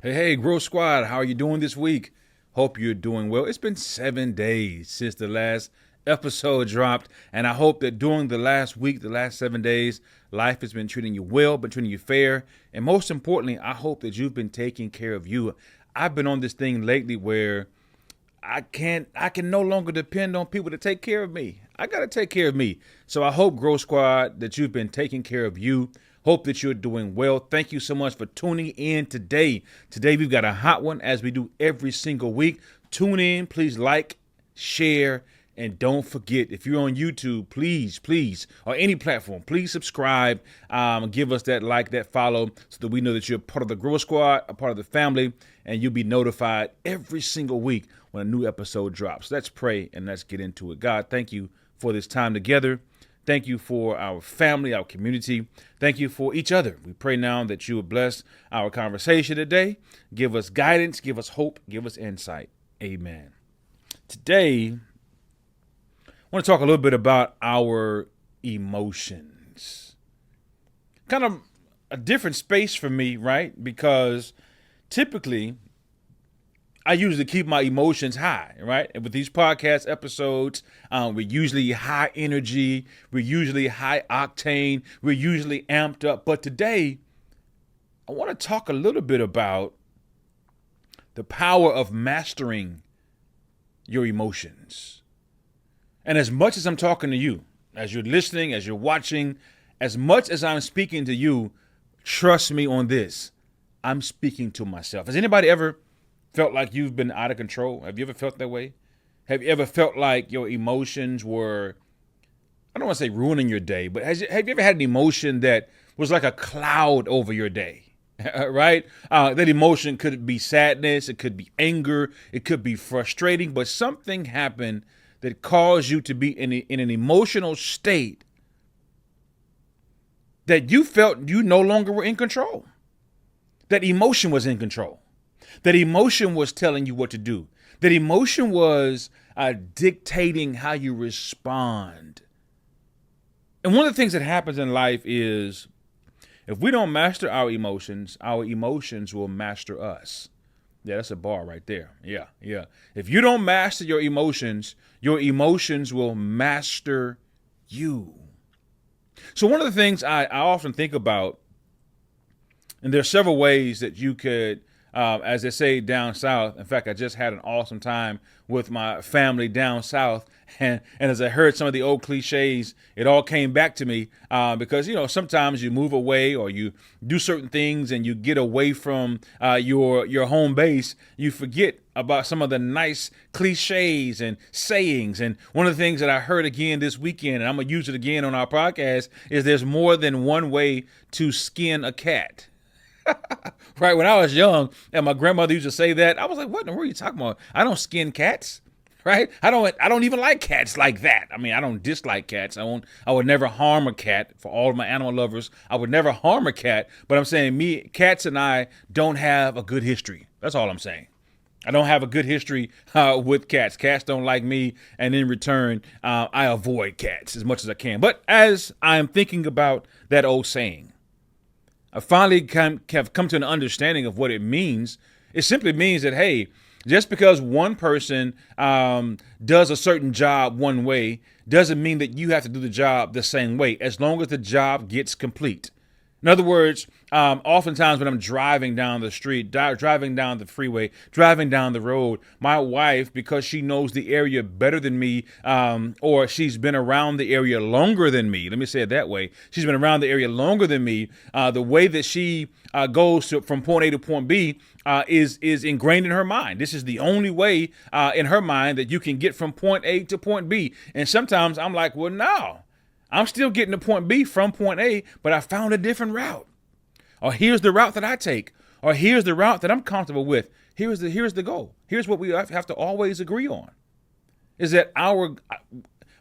Hey, Growth Squad, how are you doing this week? Hope you're doing well. It's been 7 days since the last episode dropped, and I hope that during the last week, the last 7 days, life has been treating you well, been treating you fair, and most importantly, I hope that you've been taking care of you. I've been on this thing lately where I can no longer depend on people to take care of me. I got to take care of me. So I hope, Growth Squad, that you've been taking care of you. Hope that you're doing well. Thank you so much for tuning in today. Today we've got a hot one as we do every single week. Tune in, please like, share, and don't forget, if you're on YouTube, please, or any platform, please subscribe. Give us that like, that follow, so that we know that you're part of the Growth Squad, a part of the family, and you'll be notified every single week when a new episode drops. Let's pray and let's get into it. God, thank you for this time together. Thank you for our family, our community. Thank you for each other. We pray now that you would bless our conversation today. Give us guidance, give us hope, give us insight. Amen. Today, I want to talk a little bit about our emotions. Kind of a different space for me, right? Because typically, I usually keep my emotions high, right? And with these podcast episodes, we're usually high energy. We're usually high octane. We're usually amped up. But today, I want to talk a little bit about the power of mastering your emotions. And as much as I'm talking to you, as you're listening, as you're watching, as much as I'm speaking to you, trust me on this, I'm speaking to myself. Has anybody ever felt like you've been out of control? Have you ever felt that way? Have you ever felt like your emotions were, I don't want to say ruining your day, but have you ever had an emotion that was like a cloud over your day? Right? That emotion could be sadness, it could be anger, it could be frustrating, but something happened that caused you to be in an emotional state that you felt you no longer were in control. That emotion was in control. That emotion was telling you what to do. That emotion was dictating how you respond. And one of the things that happens in life is if we don't master our emotions will master us. Yeah, that's a bar right there. Yeah. If you don't master your emotions will master you. So one of the things I often think about, and there's several ways that you could, as they say down south. In fact, I just had an awesome time with my family down south. And as I heard some of the old cliches, it all came back to me because, sometimes you move away or you do certain things and you get away from your home base. You forget about some of the nice cliches and sayings. And one of the things that I heard again this weekend, and I'm going to use it again on our podcast, is there's more than one way to skin a cat. Right, when I was young and my grandmother used to say that, I was like, what in the world are you talking about? I don't skin cats, right? I don't even like cats like that. I mean, I don't dislike cats. I would never harm a cat. For all of my animal lovers, I would never harm a cat. But I'm saying cats and I don't have a good history. That's all I'm saying. I don't have a good history with cats. Cats don't like me, and in return, I avoid cats as much as I can. But as I'm thinking about that old saying, I finally have come to an understanding of what it means. It simply means that, hey, just because one person does a certain job one way doesn't mean that you have to do the job the same way, as long as the job gets complete. In other words, oftentimes when I'm driving down the street, driving down the freeway, driving down the road, my wife, because she knows the area better than me, or she's been around the area longer than me, let me say it that way. She's been around the area longer than me. The way that she goes from point A to point B is ingrained in her mind. This is the only way in her mind that you can get from point A to point B. And sometimes I'm like, well, no. I'm still getting to point B from point A, but I found a different route. Or here's the route that I take. Or here's the route that I'm comfortable with. Here's the goal. Here's what we have to always agree on. Is that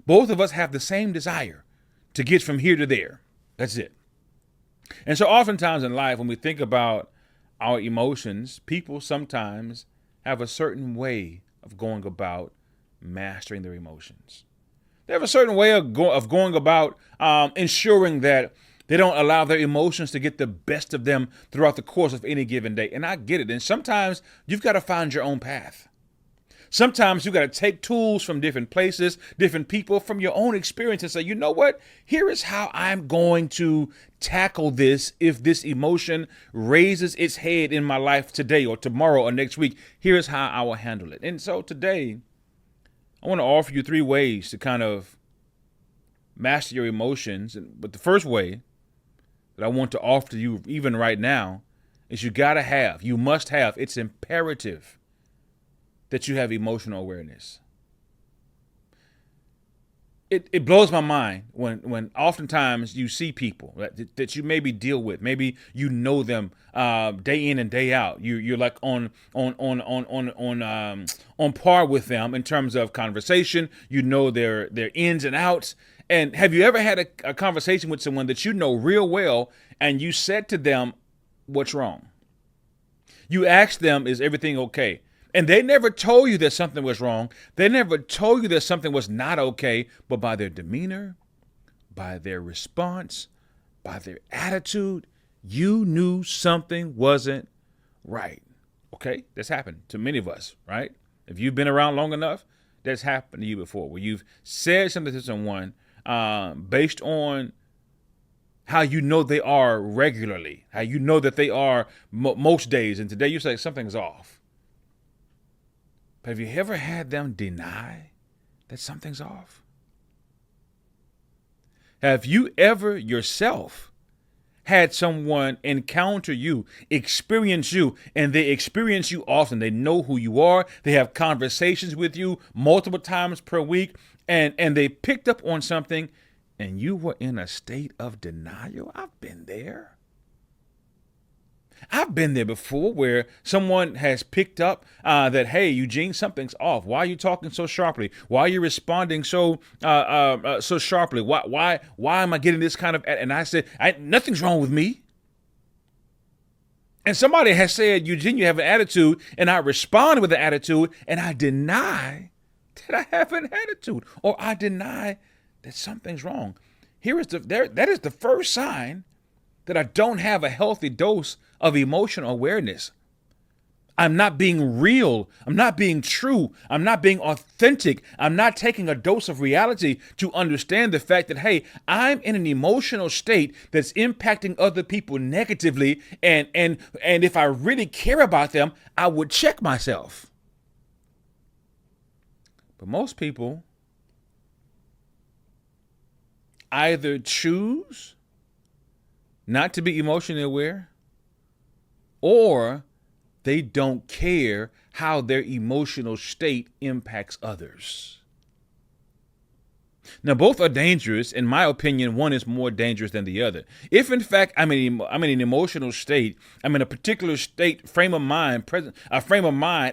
both of us have the same desire to get from here to there. That's it. And so oftentimes in life, when we think about our emotions, people sometimes have a certain way of going about mastering their emotions. They have a certain way of going about ensuring that They don't allow their emotions to get the best of them throughout the course of any given day. And I get it. And sometimes you've got to find your own path. Sometimes you got to take tools from different places, different people, from your own experience and say, you know what? Here is how I'm going to tackle this if this emotion raises its head in my life today or tomorrow or next week. Here is how I will handle it. And so today, I want to offer you 3 ways to kind of master your emotions. But the first way that I want to offer to you even right now is you must have, it's imperative that you have emotional awareness. It blows my mind when oftentimes you see people that you maybe deal with, maybe you know them day in and day out. You're like on par with them in terms of conversation. You know their ins and outs. And have you ever had a conversation with someone that you know real well, and you said to them, "What's wrong?" You asked them, "Is everything okay?" And they never told you that something was wrong. They never told you that something was not okay, but by their demeanor, by their response, by their attitude, you knew something wasn't right. Okay? That's happened to many of us, right? If you've been around long enough, that's happened to you before, where you've said something to someone based on how you know they are regularly, how you know that they are most days, and today you say something's off. But have you ever had them deny that something's off? Have you ever yourself had someone encounter you, experience you, and they experience you often? They know who you are. They have conversations with you multiple times per week, and they picked up on something, and you were in a state of denial. I've been there. I've been there before, where someone has picked up that, hey, Eugene, something's off. Why are you talking so sharply? Why are you responding so sharply? Why am I getting this kind of? And I said, nothing's wrong with me. And somebody has said, Eugene, you have an attitude, and I respond with an attitude, and I deny that I have an attitude, or I deny that something's wrong. That is the first sign that I don't have a healthy dose of emotional awareness. I'm not being real. I'm not being true. I'm not being authentic. I'm not taking a dose of reality to understand the fact that, hey, I'm in an emotional state that's impacting other people negatively. And if I really care about them, I would check myself. But most people either choose not to be emotionally aware, or they don't care how their emotional state impacts others. Now, both are dangerous. In my opinion, one is more dangerous than the other. If, in fact, I'm in an emotional state, I'm in a particular state, frame of mind,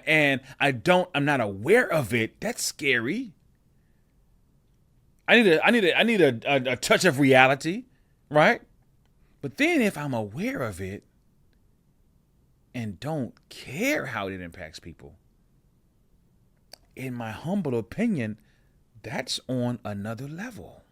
and I'm not aware of it, that's scary. I need a touch of reality, right? But then if I'm aware of it and don't care how it impacts people, in my humble opinion, that's on another level.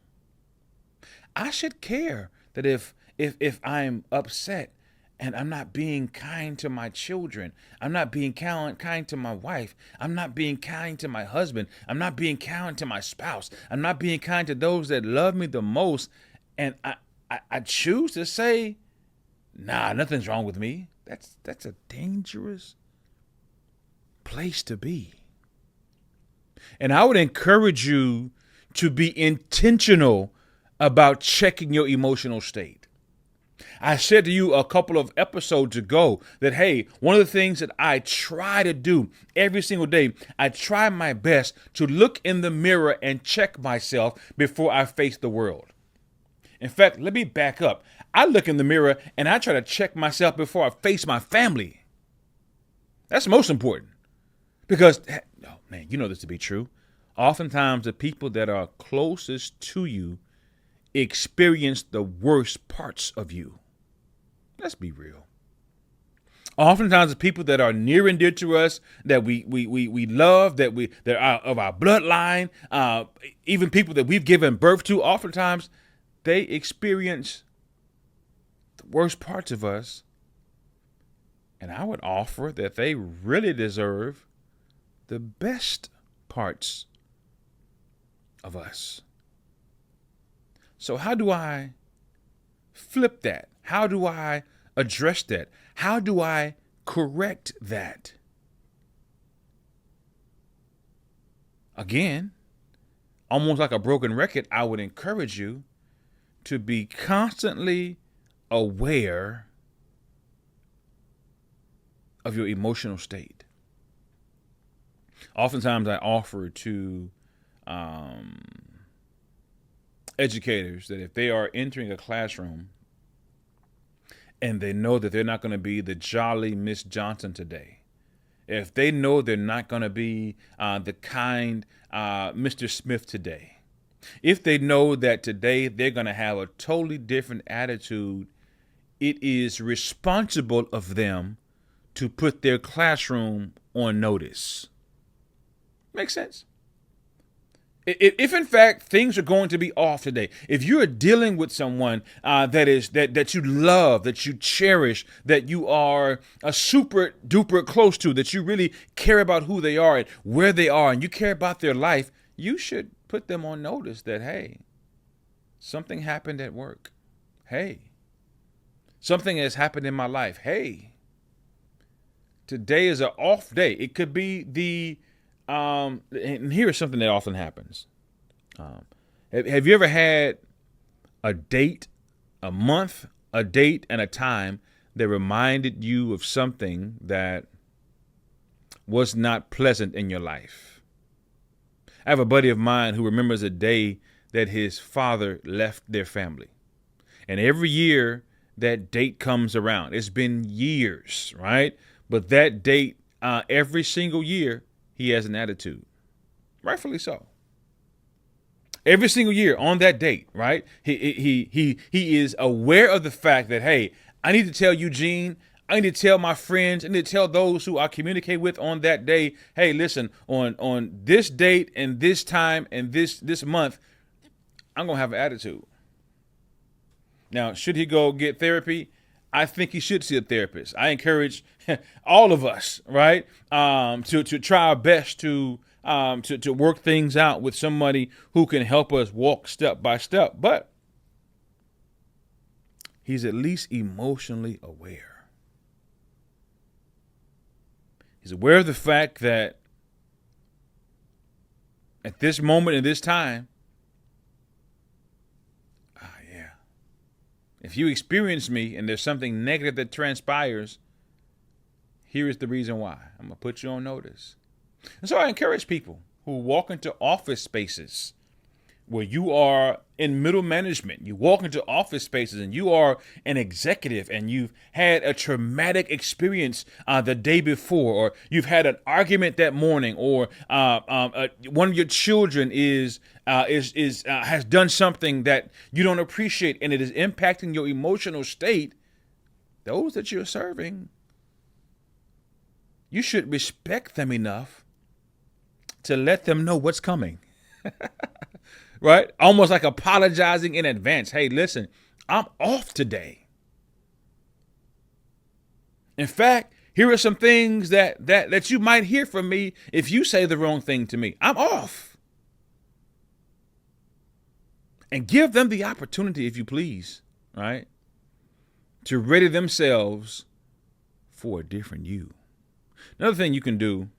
I should care that if I'm upset and I'm not being kind to my children, I'm not being kind to my wife, I'm not being kind to my husband, I'm not being kind to my spouse, I'm not being kind to those that love me the most, and I choose to say, nah, nothing's wrong with me. That's a dangerous place to be. And I would encourage you to be intentional about checking your emotional state. I said to you a couple of episodes ago that, hey, one of the things that I try to do every single day, I try my best to look in the mirror and check myself before I face the world. In fact, let me back up. I look in the mirror and I try to check myself before I face my family. That's most important. Because, oh man, you know this to be true. Oftentimes, the people that are closest to you experience the worst parts of you. Let's be real. Oftentimes, the people that are near and dear to us, that we love, that are of our bloodline, even people that we've given birth to, oftentimes they experience worst parts of us. And I would offer that they really deserve the best parts of us. So how do I flip that? How do I address that? How do I correct that? Again, almost like a broken record, I would encourage you to be constantly aware of your emotional state. Oftentimes I offer to educators that if they are entering a classroom and they know that they're not going to be the jolly Miss Johnson today, if they know they're not going to be the kind Mr. Smith today, if they know that today they're going to have a totally different attitude, it is responsible of them to put their classroom on notice. Makes sense? If in fact things are going to be off today, if you're dealing with someone that you love, that you cherish, that you are a super duper close to, that you really care about who they are and where they are, and you care about their life, you should put them on notice that, hey, something happened at work. Hey, something has happened in my life. Hey, today is an off day. It could be and here is something that often happens. Have you ever had a date, a month, a date, and a time that reminded you of something that was not pleasant in your life? I have a buddy of mine who remembers a day that his father left their family. And every year that date comes around. It's been years, right? But that date, every single year, he has an attitude. Rightfully so. Every single year on that date, right? He is aware of the fact that, hey, I need to tell Eugene, I need to tell my friends, I need to tell those who I communicate with on that day, hey, listen, on this date and this time and this month, I'm gonna have an attitude. Now, should he go get therapy? I think he should see a therapist. I encourage all of us, right, to try our best to work things out with somebody who can help us walk step by step. But he's at least emotionally aware. He's aware of the fact that at this moment in this time, if you experience me and there's something negative that transpires, here is the reason why. I'm going to put you on notice. And so I encourage people who walk into office spaces where you are in middle management. You walk into office spaces and you are an executive and you've had a traumatic experience the day before, or you've had an argument that morning, or one of your children has done something that you don't appreciate and it is impacting your emotional state. Those that you're serving, you should respect them enough to let them know what's coming. Right? Almost like apologizing in advance. Hey, listen, I'm off today. In fact, here are some things that you might hear from me if you say the wrong thing to me. I'm off. And give them the opportunity, if you please, right, to ready themselves for a different you. Another thing you can do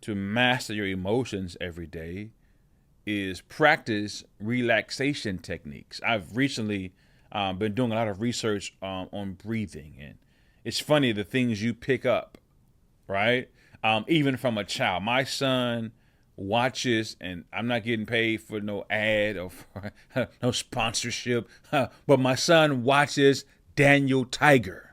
to master your emotions every day is practice relaxation techniques. I've recently been doing a lot of research on breathing, and it's funny the things you pick up, right? Even from a child. My son watches, and I'm not getting paid for no ad or for no sponsorship, but my son watches Daniel Tiger.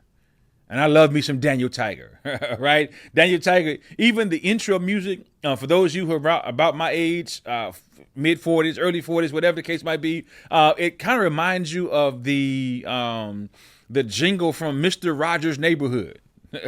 And I love me some Daniel Tiger, right? Daniel Tiger, even the intro music, for those of you who are about my age, mid-40s, early 40s, whatever the case might be, it kind of reminds you of the jingle from Mr. Rogers' Neighborhood.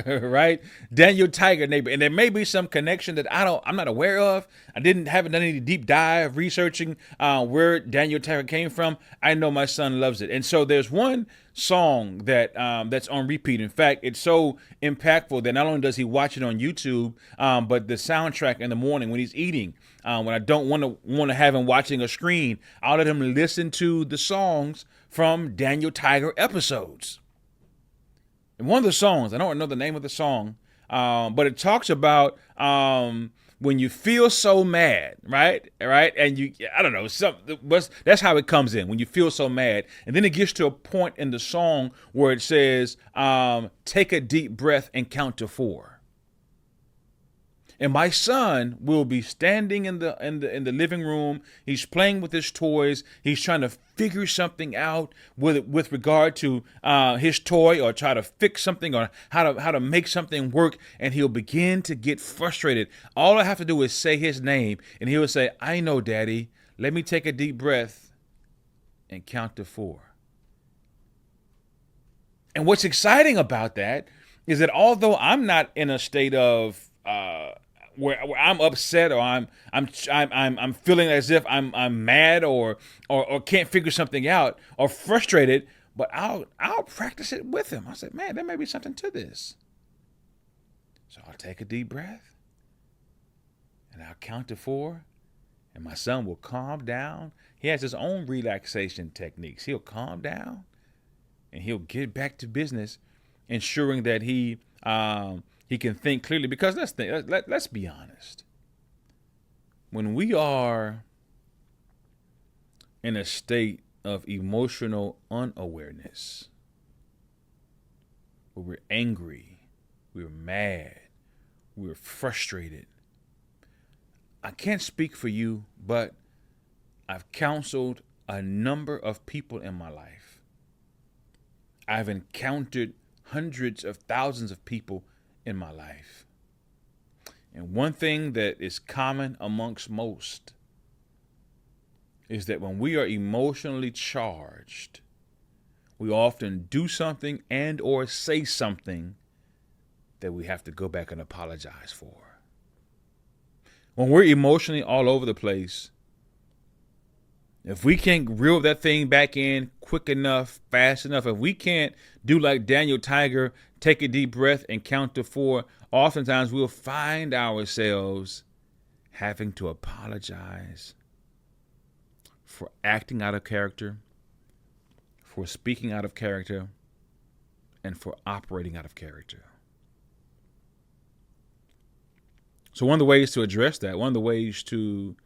right? Daniel Tiger neighbor. And there may be some connection that I'm not aware of. Haven't done any deep dive researching where Daniel Tiger came from. I know my son loves it. And so there's one song that that's on repeat. In fact, it's so impactful that not only does he watch it on YouTube, but the soundtrack in the morning when he's eating, when I don't want to have him watching a screen, I'll let him listen to the songs from Daniel Tiger episodes. And one of the songs, I don't know the name of the song, but it talks about when you feel so mad, right? And I don't know, that's how it comes in, when you feel so mad. And then it gets to a point in the song where it says, take a deep breath and count to 4. And my son will be standing in the living room. He's playing with his toys. He's trying to figure something out with regard to his toy, or try to fix something, or how to make something work. And he'll begin to get frustrated. All I have to do is say his name, and he'll say, "I know, Daddy. Let me take a deep breath and count to 4." And what's exciting about that is that although I'm not in a state of where I'm upset, or I'm feeling as if I'm mad or can't figure something out, or frustrated, but I'll practice it with him. I say, man, there may be something to this. So I'll take a deep breath, and I'll count to 4, and my son will calm down. He has his own relaxation techniques. He'll calm down, and he'll get back to business, ensuring that he can think clearly. Because let's be honest. When we are in a state of emotional unawareness, where we're angry, we're mad, we're frustrated, I can't speak for you, but I've counseled a number of people in my life. I've encountered hundreds of thousands of people in my life. And one thing that is common amongst most is that when we are emotionally charged, we often do something and or say something that we have to go back and apologize for. When we're emotionally all over the place, if we can't reel that thing back in quick enough, fast enough, if we can't do like Daniel Tiger, take a deep breath and count to 4, oftentimes we'll find ourselves having to apologize for acting out of character, for speaking out of character, and for operating out of character. So one of the ways to address that, one of the ways to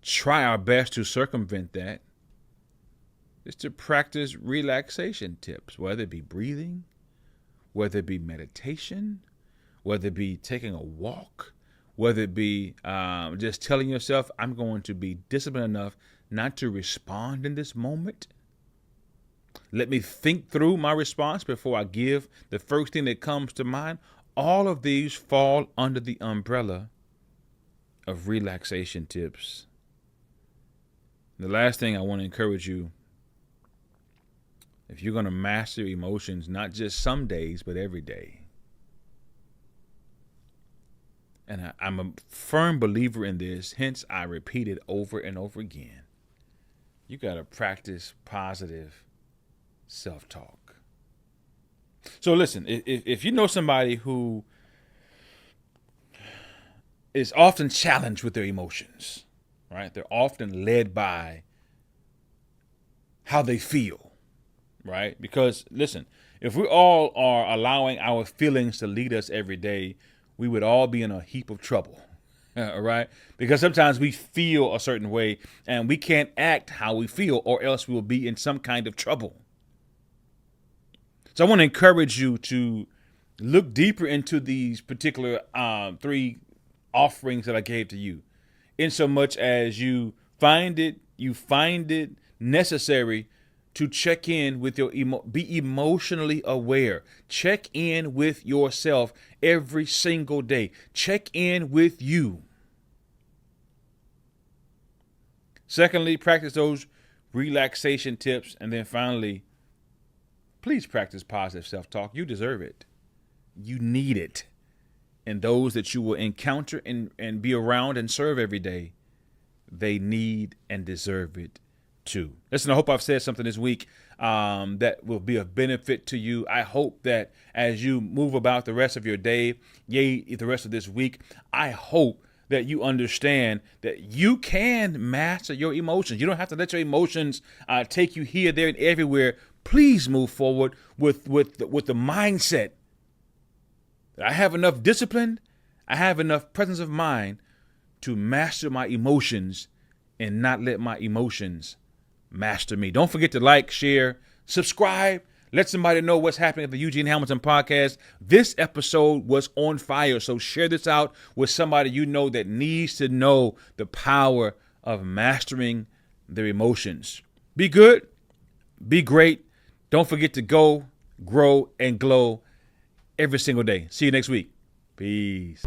try our best to circumvent that, is to practice relaxation tips, whether it be breathing, whether it be meditation, whether it be taking a walk, whether it be just telling yourself, I'm going to be disciplined enough not to respond in this moment. Let me think through my response before I give the first thing that comes to mind. All of these fall under the umbrella of relaxation tips. The last thing I want to encourage you, if you're going to master emotions, not just some days, but every day. And I'm a firm believer in this, hence I repeat it over and over again. You got to practice positive self-talk. So listen, if you know somebody who is often challenged with their emotions, right? They're often led by how they feel, right? Because listen, if we all are allowing our feelings to lead us every day, we would all be in a heap of trouble, all right? Because sometimes we feel a certain way and we can't act how we feel, or else we will be in some kind of trouble. So I want to encourage you to look deeper into these particular 3 offerings that I gave to you, in so much as you find it necessary to check in with be emotionally aware. Check in with yourself every single day. Check in with you. Secondly, practice those relaxation tips. And then finally, please practice positive self-talk. You deserve it. you need it. And those that you will encounter and be around and serve every day, they need and deserve it too. Listen, I hope I've said something this week that will be of benefit to you. I hope that as you move about the rest of your day, the rest of this week, I hope that you understand that you can master your emotions. You don't have to let your emotions take you here, there, and everywhere. Please move forward with the mindset. I have enough discipline. I have enough presence of mind to master my emotions and not let my emotions master me. Don't forget to like, share, subscribe. Let somebody know what's happening at the Eugene Hamilton podcast. This episode was on fire, so share this out with somebody you know that needs to know the power of mastering their emotions. Be good. Be great. Don't forget to go, grow, and glow every single day. See you next week. Peace.